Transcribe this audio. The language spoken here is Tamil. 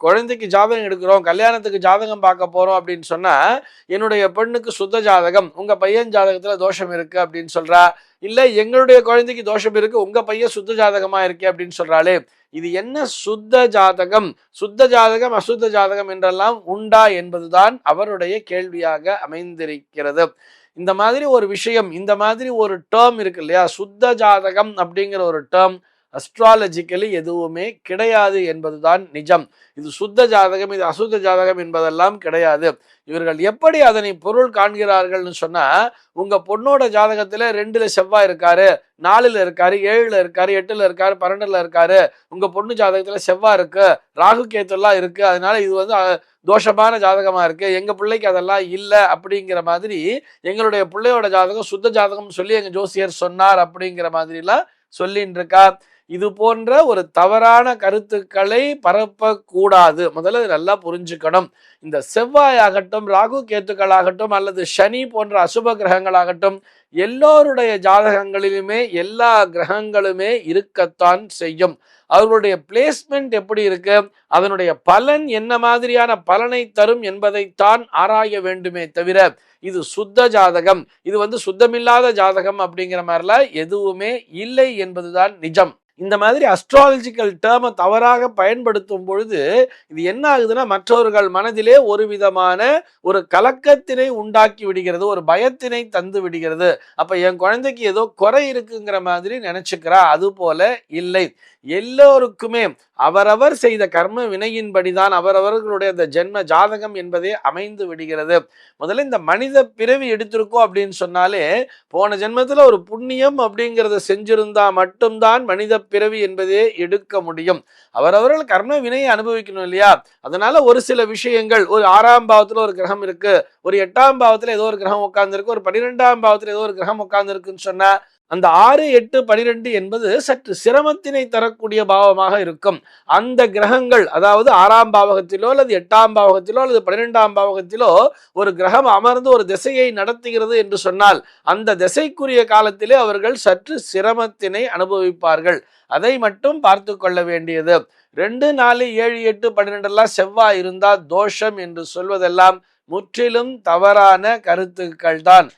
குழந்தைக்கு ஜாதகம் எடுக்கிறோம், கல்யாணத்துக்கு ஜாதகம் பார்க்க போறோம் அப்படின்னு சொன்னா, என்னுடைய பெண்ணுக்கு சுத்த ஜாதகம், உங்க பையன் ஜாதகத்துல தோஷம் இருக்கு அப்படின்னு சொல்றா. இல்ல எங்களுடைய குழந்தைக்கு தோஷம் இருக்கு, உங்க பையன் சுத்த ஜாதகமா இருக்கே அப்படின்னு சொல்றாளே. இது என்ன சுத்த ஜாதகம், சுத்த ஜாதகம் அசுத்த ஜாதகம் என்றெல்லாம் உண்டா என்பதுதான் அவருடைய கேள்வியாக அமைந்திருக்கிறது. இந்த மாதிரி ஒரு விஷயம், இந்த மாதிரி ஒரு டேர்ம் இருக்கு இல்லையா, சுத்த ஜாதகம் அப்படிங்கிற ஒரு டேர்ம் அஸ்ட்ராலஜிக்கலி எதுவுமே கிடையாது என்பதுதான் நிஜம். இது சுத்த ஜாதகம், இது அசுத்த ஜாதகம் என்பதெல்லாம் கிடையாது. இவர்கள் எப்படி அதனை பொருள் காண்கிறார்கள்னு சொன்னா, உங்க பொண்ணோட ஜாதகத்துல 2ல செவ்வாய் இருக்காரு, 4ல இருக்காரு, 7ல இருக்காரு, 8ல இருக்காரு, 12ல இருக்காரு, உங்க பொண்ணு ஜாதகத்துல செவ்வாய் இருக்கு, ராகு கேத்துலாம் இருக்கு, அதனால இது தோஷமான ஜாதகமா இருக்கு, எங்க பிள்ளைக்கு அதெல்லாம் இல்ல அப்படிங்கிற மாதிரி, எங்களுடைய பிள்ளையோட ஜாதகம் சுத்த ஜாதகம் சொல்லி எங்க ஜோசியர் சொன்னார் அப்படிங்கிற மாதிரி எல்லாம் சொல்லிட்டு இருக்கா. இது போன்ற ஒரு தவறான கருத்துக்களை பரப்பக்கூடாது. முதல்ல நல்லா புரிஞ்சுக்கணும். இந்த செவ்வாய் ஆகட்டும், ராகு கேத்துக்களாகட்டும், அல்லது சனி போன்ற அசுப கிரகங்களாகட்டும், எல்லோருடைய ஜாதகங்களிலுமே எல்லா கிரகங்களுமே இருக்கத்தான் செய்யும். அவர்களுடைய பிளேஸ்மெண்ட் எப்படி இருக்கு, அதனுடைய பலன் என்ன மாதிரியான பலனை தரும் என்பதைத்தான் ஆராய வேண்டுமே தவிர, இது சுத்த ஜாதகம், இது சுத்தமில்லாத ஜாதகம் அப்படிங்கிற மாதிரிலாம் எதுவுமே இல்லை என்பதுதான் நிஜம். இந்த மாதிரி அஸ்ட்ராலஜிக்கல் டேர்மை தவறாக பயன்படுத்தும் பொழுது இது என்ன ஆகுதுன்னா, மற்றவர்கள் மனதிலே ஒரு விதமான ஒரு கலக்கத்தினை உண்டாக்கி விடுகிறது, ஒரு பயத்தினை தந்து விடுகிறது. அப்ப என் குழந்தைக்கு ஏதோ குறை இருக்குங்கிற மாதிரி நினைச்சுக்கிறா. அது போல இல்லை. எல்லோருக்குமே அவரவர் செய்த கர்ம வினையின்படிதான் அவரவர்களுடைய அந்த ஜென்ம ஜாதகம் என்பதே அமைந்து விடுகிறது. முதல்ல இந்த மனித பிறவி எடுத்திருக்கோம் அப்படின்னு சொன்னாலே, போன ஜென்மத்துல ஒரு புண்ணியம் அப்படிங்கிறத செஞ்சிருந்தா மட்டும்தான் மனித பிறவி என்பதே எடுக்க முடியும். அவரவர்கள் கர்ம வினையை அனுபவிக்கணும் இல்லையா. அதனால ஒரு சில விஷயங்கள், ஒரு 6ஆம் பாவத்துல ஒரு கிரகம் இருக்கு, ஒரு 8ஆம் பாவத்துல ஏதோ ஒரு கிரகம் உட்கார்ந்துருக்கு, ஒரு 12ஆம் பாவத்துல ஏதோ ஒரு கிரகம் உட்கார்ந்து இருக்குன்னு சொன்னா, அந்த 6, 8, 12 என்பது சற்று சிரமத்தினை தரக்கூடிய பாவமாக இருக்கும். அந்த கிரகங்கள், அதாவது 6ஆம் பாவகத்திலோ அல்லது 8ஆம் பாவகத்திலோ அல்லது 12ஆம் பாவகத்திலோ ஒரு கிரகம் அமர்ந்து ஒரு திசையை நடத்துகிறது என்று சொன்னால், அந்த திசைக்குரிய காலத்திலே அவர்கள் சற்று சிரமத்தினை அனுபவிப்பார்கள். அதை மட்டும் பார்த்து கொள்ள வேண்டியது. 2, 4, 7, 8, 12 எல்லாம் செவ்வாய் இருந்தால் தோஷம் என்று சொல்வதெல்லாம் முற்றிலும் தவறான கருத்துக்கள் தான்.